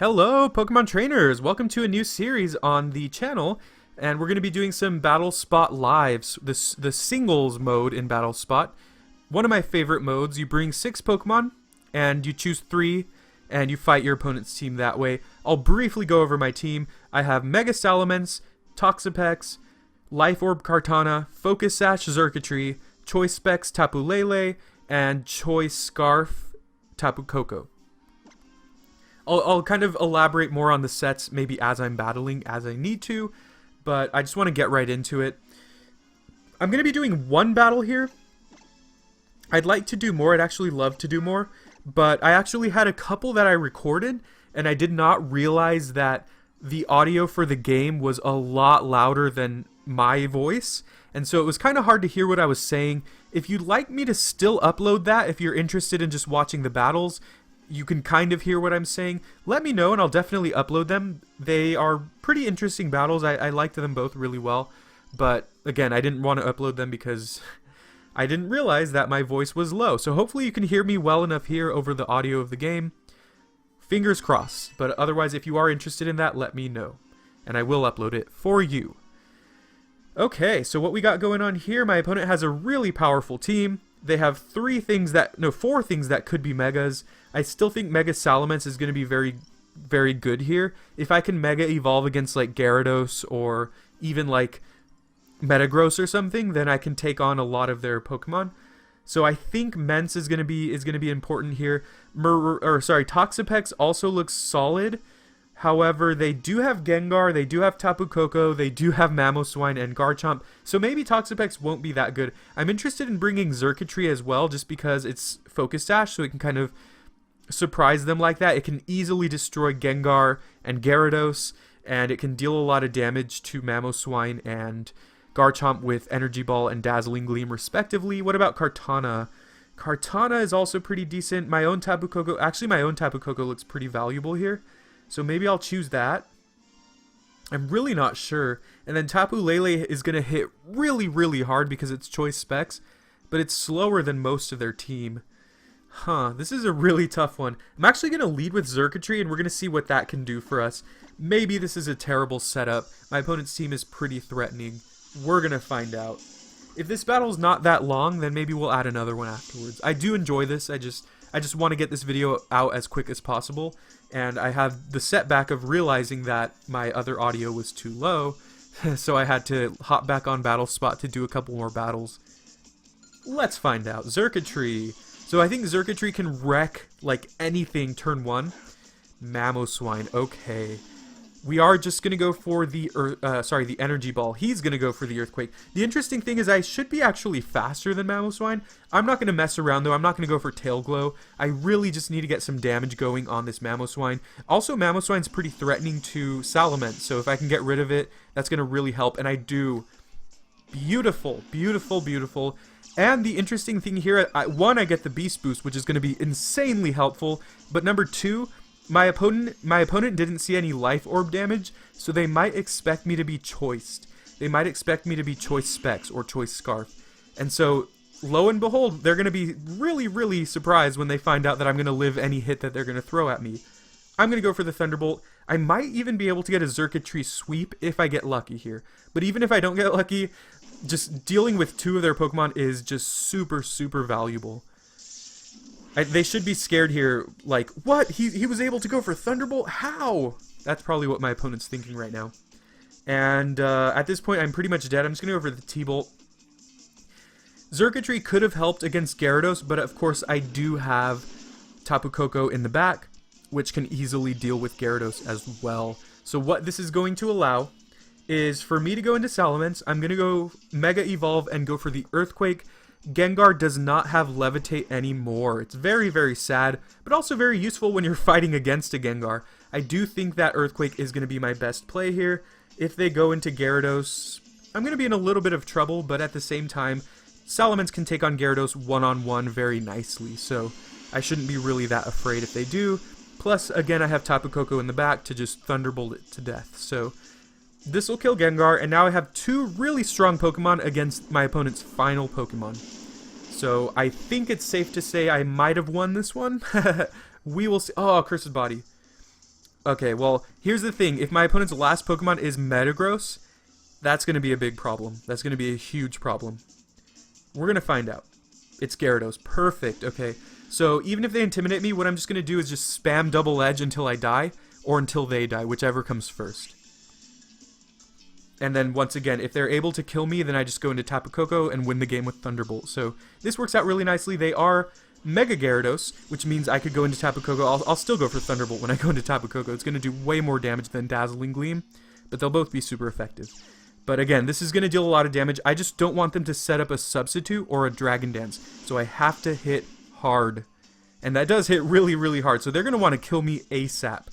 Hello, Pokemon trainers! Welcome to a new series on the channel, and we're going to be doing some Battle Spot lives, the singles mode in Battle Spot. One of my favorite modes. You bring 6 Pokemon, and you choose 3, and you fight your opponent's team that way. I'll briefly go over my team. I have Mega Salamence, Toxapex, Life Orb Kartana, Focus Sash Xurkitree, Choice Specs Tapu Lele, and Choice Scarf Tapu Koko. I'll kind of elaborate more on the sets maybe as I'm battling as I need to, but I just want to get right into it. I'm going to be doing one battle here. I'd like to do more. I'd actually love to do more, but I actually had a couple that I recorded, and I did not realize that the audio for the game was a lot louder than my voice, and so it was kind of hard to hear what I was saying. If you'd like me to still upload that, if you're interested in just watching the battles, you can kind of hear what I'm saying, let me know and I'll definitely upload them. They are pretty interesting battles. I liked them both really well. But again, I didn't want to upload them because I didn't realize that my voice was low. So hopefully you can hear me well enough here over the audio of the game. Fingers crossed. But otherwise, if you are interested in that, let me know. And I will upload it for you. Okay, so what we got going on here, my opponent has a really powerful team. They have 4 things that could be Megas. I still think Mega Salamence is going to be very, very good here. If I can Mega Evolve against like Gyarados or even like Metagross or something, then I can take on a lot of their Pokemon. So I think Mence is going to be important here. Toxapex also looks solid. However, they do have Gengar, they do have Tapu Koko, they do have Mamoswine and Garchomp, so maybe Toxapex won't be that good. I'm interested in bringing Xurkitree as well, just because it's Focus Sash, so it can kind of surprise them like that. It can easily destroy Gengar and Gyarados, and it can deal a lot of damage to Mamoswine and Garchomp with Energy Ball and Dazzling Gleam respectively. What about Kartana? Kartana is also pretty decent. My own Tapu Koko looks pretty valuable here. So maybe I'll choose that. I'm really not sure. And then Tapu Lele is going to hit really, really hard because it's Choice Specs, but it's slower than most of their team. This is a really tough one. I'm actually going to lead with Xurkitree, and we're going to see what that can do for us. Maybe this is a terrible setup. My opponent's team is pretty threatening. We're going to find out. If this battle's not that long, then maybe we'll add another one afterwards. I do enjoy this. I just want to get this video out as quick as possible, and I have the setback of realizing that my other audio was too low, so I had to hop back on Battle Spot to do a couple more battles. Let's find out. Xurkitree. So I think Xurkitree can wreck like anything turn 1. Mamoswine. Okay. We are just going to go for the Energy Ball. He's going to go for the Earthquake. The interesting thing is I should be actually faster than Mamoswine. I'm not going to mess around though. I'm not going to go for Tail Glow. I really just need to get some damage going on this Mamoswine. Also, Mamoswine's pretty threatening to Salamence, so if I can get rid of it, that's going to really help. And I do. Beautiful, beautiful, beautiful. And the interesting thing here, one, I get the Beast Boost, which is going to be insanely helpful. But number 2, my opponent didn't see any Life Orb damage, so they might expect me to be choiced. They might expect me to be Choice Specs or Choice Scarf. And so, lo and behold, they're going to be really, really surprised when they find out that I'm going to live any hit that they're going to throw at me. I'm going to go for the Thunderbolt. I might even be able to get a Xurkitree sweep if I get lucky here. But even if I don't get lucky, just dealing with 2 of their Pokemon is just super, super valuable. They should be scared here, like, what? He was able to go for Thunderbolt? How? That's probably what my opponent's thinking right now. And at this point, I'm pretty much dead. I'm just going to go for the T-Bolt. Xurkitree could have helped against Gyarados, but of course I do have Tapu Koko in the back, which can easily deal with Gyarados as well. So what this is going to allow is for me to go into Salamence. I'm going to go Mega Evolve and go for the Earthquake. Gengar does not have Levitate anymore. It's very, very sad, but also very useful when you're fighting against a Gengar. I do think that Earthquake is going to be my best play here. If they go into Gyarados, I'm going to be in a little bit of trouble, but at the same time, Salamence can take on Gyarados one-on-one very nicely, so I shouldn't be really that afraid if they do. Plus, again, I have Tapu Koko in the back to just Thunderbolt it to death, so this will kill Gengar, and now I have 2 really strong Pokemon against my opponent's final Pokemon. So I think it's safe to say I might have won this one. We will see. Oh, Cursed Body. Okay, well, here's the thing. If my opponent's last Pokemon is Metagross, that's going to be a big problem. That's going to be a huge problem. We're going to find out. It's Gyarados. Perfect. Okay, so even if they intimidate me, what I'm just going to do is just spam Double Edge until I die, or until they die, whichever comes first. And then, once again, if they're able to kill me, then I just go into Tapu Koko and win the game with Thunderbolt. So, this works out really nicely. They are Mega Gyarados, which means I could go into Tapu Koko. I'll still go for Thunderbolt when I go into Tapu Koko. It's going to do way more damage than Dazzling Gleam, but they'll both be super effective. But again, this is going to deal a lot of damage. I just don't want them to set up a Substitute or a Dragon Dance, so I have to hit hard. And that does hit really, really hard, so they're going to want to kill me ASAP.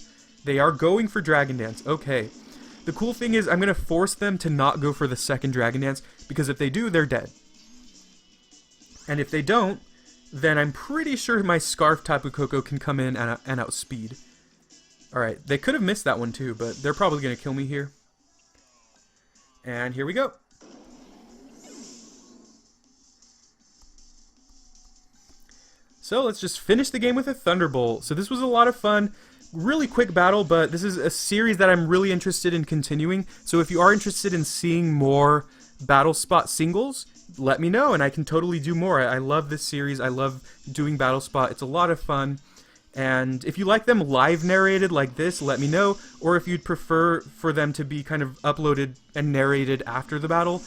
They are going for Dragon Dance. Okay. The cool thing is I'm going to force them to not go for the second Dragon Dance, because if they do, they're dead. And if they don't, then I'm pretty sure my Scarf Tapu Koko can come in and outspeed. Alright, they could have missed that one too, but they're probably going to kill me here. And here we go. So let's just finish the game with a Thunderbolt. So this was a lot of fun. Really quick battle, but this is a series that I'm really interested in continuing. So if you are interested in seeing more Battle Spot singles, let me know and I can totally do more. I love this series. I love doing Battle Spot. It's a lot of fun. And if you like them live narrated like this, let me know. Or if you'd prefer for them to be kind of uploaded and narrated after the battle,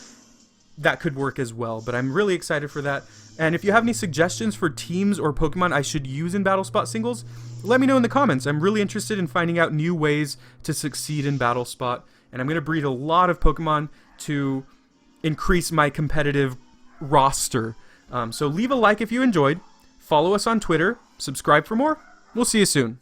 that could work as well. But I'm really excited for that. And if you have any suggestions for teams or Pokemon I should use in Battle Spot singles, let me know in the comments. I'm really interested in finding out new ways to succeed in Battle Spot. And I'm going to breed a lot of Pokemon to increase my competitive roster. So leave a like if you enjoyed. Follow us on Twitter. Subscribe for more. We'll see you soon.